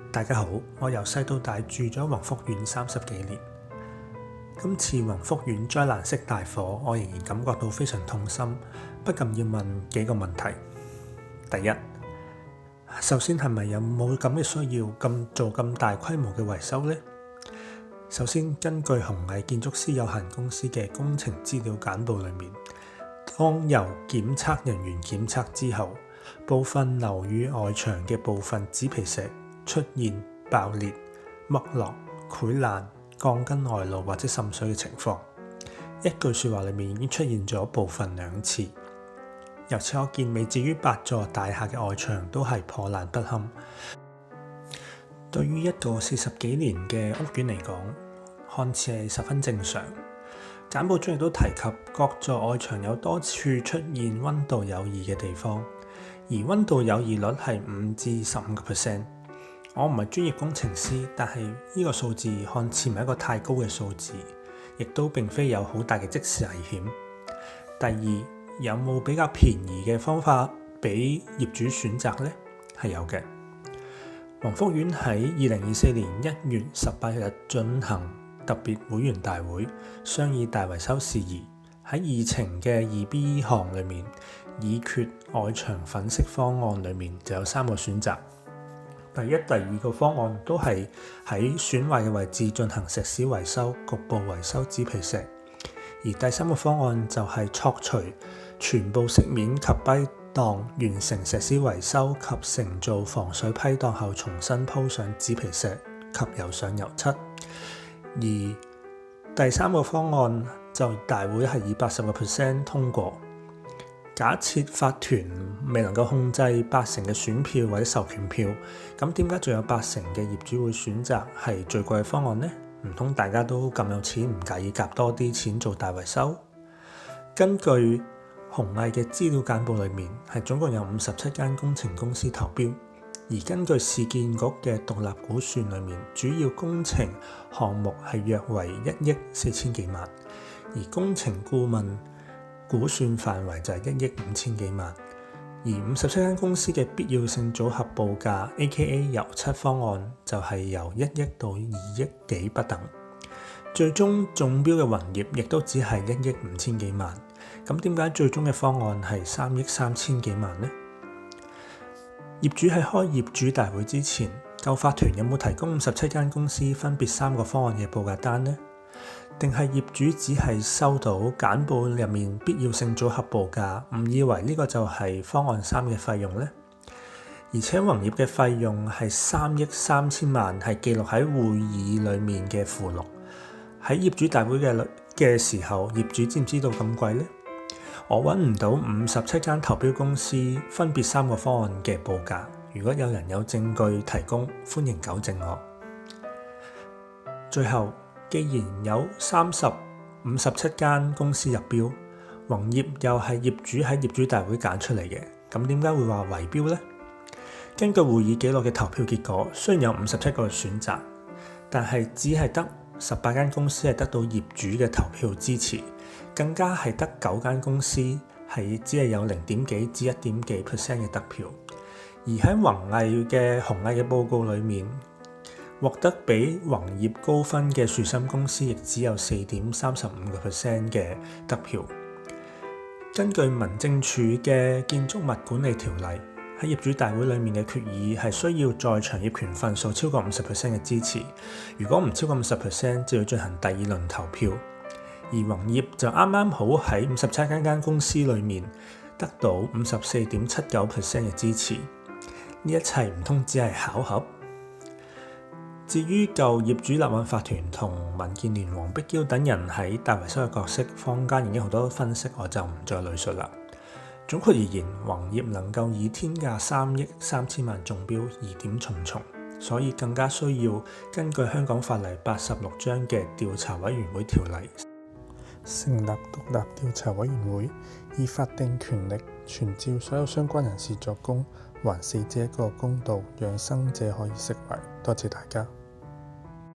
大家好，我由細到大住咗宏福苑30幾年。今次宏福苑災難式大火，我仍然感覺到非常痛心，不禁要問幾個問題。第一，首先係咪有冇咁嘅需要做咁大規模嘅維修呢？首先，根據鴻毅建築師有限公司嘅工程資料簡報裏面，當由檢測人員檢測之後，部分樓宇外牆嘅部分紙皮石出現爆裂、剝落、潰爛、鋼筋外露或者滲水嘅情況，一句説話裏面已經出現咗部分2次。由此可見，未至於8座大廈嘅外牆都係破爛不堪。對於一個40幾年嘅屋苑嚟講，看似係十分正常。簡報中亦都提及各座外牆有多處出現溫度有異嘅地方，而溫度有異率係5至15%。我唔係專業工程師，但係呢個數字看似唔係一個太高嘅數字，亦都並非有好大嘅即時危險。第二，有冇比較便宜嘅方法俾業主選擇呢？係有嘅。宏福苑喺2024年1月18日進行特別會員大會，商議大維修事宜。喺議程嘅2B 項裏面，議決外牆粉飾方案裏面就有3個選擇。第一、第二個方案都係喺損壞嘅位置進行石屎維修，局部維修紙皮石；而第三個方案就係拆除全部飾面及批盪，完成石屎維修及承造防水批盪後，重新鋪上紙皮石及油上油漆。而第三個方案就大會係以80% 通過。假設法團未能夠控制80%嘅選票或者授權票，咁點解仲有80%嘅業主會選擇係最貴嘅方案呢？唔通大家都咁有錢，唔介意夾多啲錢做大維修？根據鴻毅嘅資料簡報裏面，係總共有57間工程公司投標，而根據市建局嘅獨立估算裏面，主要工程項目係約為1億4000幾萬，而工程顧問估算範圍就係1億5000幾萬，而57間公司嘅必要性組合報價 AKA 油漆方案就係由1億到2億幾不等，最終中標嘅宏業亦都只係1億5000幾萬。咁點解最終嘅方案係3億3000幾萬呢？業主喺開業主大會之前，舊法團有冇提供57間公司分別3個方案嘅報價單呢？定係業主只係收到簡報入面必要性組合報價，誤以為呢個就係方案3嘅費用呢？而且宏業嘅費用係3億3000萬，係記錄喺會議裡面嘅附錄。喺業主大會嘅時候，業主知唔知道咁貴呢？我揾唔到57間投標公司分別3個方案嘅報價。如果有人有證據提供，歡迎糾正我。最後，既然有57間公司入標，宏業又係業主喺業主大會揀出嚟嘅，咁點解會話圍標呢？根據會議記錄嘅投票結果，雖然有57個選擇，但係只係得18間公司係得到業主嘅投票支持，更加係得9間公司係只係有0點幾至1點幾%嘅得票。而喺鴻毅嘅報告裏面，獲得比宏業高分嘅樹森公司亦只有4.35% 嘅得票。根據民政處嘅建築物管理條例，喺業主大會裏面嘅決議係需要在場業權份數超過50% 嘅支持，如果唔超過50%就要進行第2輪投票。而宏業就啱啱好喺57間公司裏面得到54.79% 嘅支持，呢一切唔通只係巧合？至於舊業主立案法團同民建聯黃碧嬌等人喺大維修嘅角色，坊間已經好多分析，我就唔再贅述啦。總括而言，宏業能夠以天價3億3000萬中標，疑點重重，所以更加需要根據香港法例86章嘅調查委員會條例，成立獨立調查委員會，以法定權力傳召所有相關人士作供，還死者一個公道，讓生者可以釋懷。多謝大家。